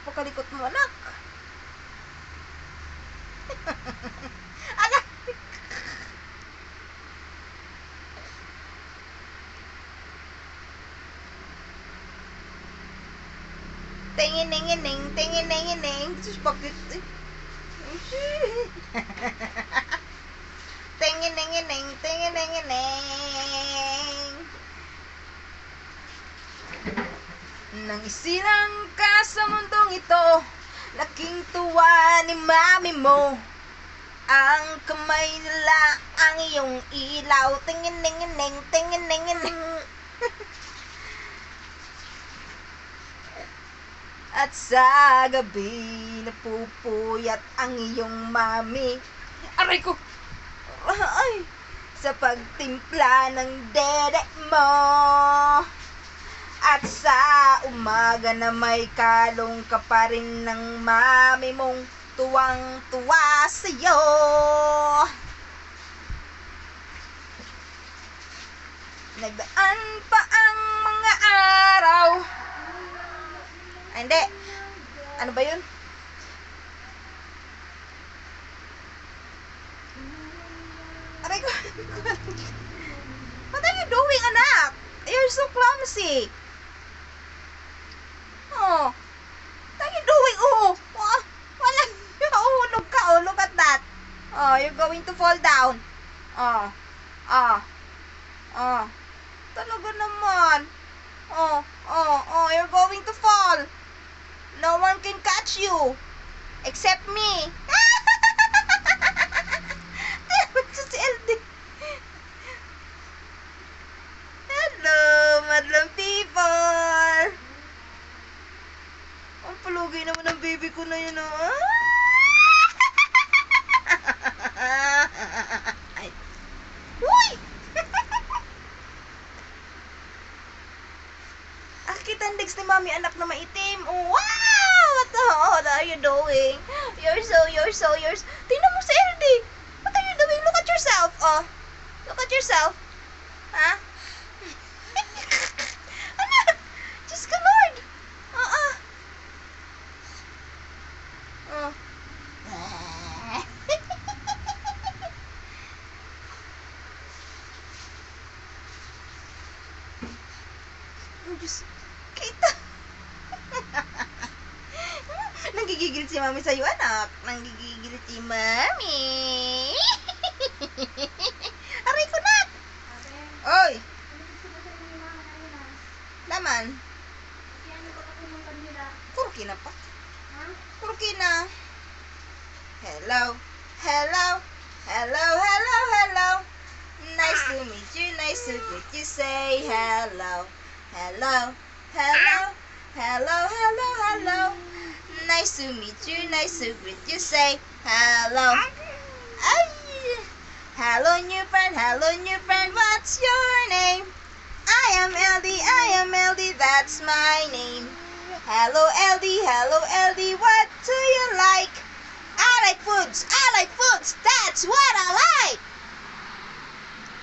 Napakalikot mo, anak. Anak! Tingin-ning-ning, tingin-ning-ning. Sus, bakit? Tingin-ning-ning, tingin-ning-ning. Nang isilang ka sa mundong ito, laking tuwa ni mami mo. Ang kamay nila ang iyong ilaw. Tingin-ning-ning, tingin-ning-ning. At sa gabi napupuyat ang iyong mami. Aray ko! Ay! Sa pagtimpla ng dede mo. At sa umaga na may kalong ka pa rin ng mami mong tuwang-tuwa sa'yo. Nagdaan pa ang mga araw. Ay, hindi. Ano ba yun? Aray ko. What are you doing, anak? You're so clumsy. Oh. What are you doing? Oh. Wala. Uhulog ka. Oh, look at that. Oh, you're going to fall down. Oh. Oh. Oh. Talaga naman. Oh. Oh. Oh, you're going to fall. No one can catch you. Except me. Si LD. Hello, madlang people. Ang palugay naman ng baby ko na yun, oh. Ay. Uy! Kitandigs ni mami anak na maitim. Oh, wow! What are you doing? You're so. Tingnan mo si LD. What are you doing? Look at yourself. Oh. Look at yourself. Ha? Anak! Diyos ka, Lord! Oh. Oh, Diyos. Kita. Nanggigigil si mami sa'yo, anak. Nanggigigil si mami. Aray ko na. Oy. Laman. Kurki na pa. Kurki na. Hello. Nice to meet you. Say hello. Nice to meet you. Say hello. Ay. Hello, new friend. What's your name? I am LD. That's my name. Hello, LD. What do you like? I like foods. That's what I like.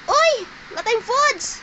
Uy, wala tayong foods.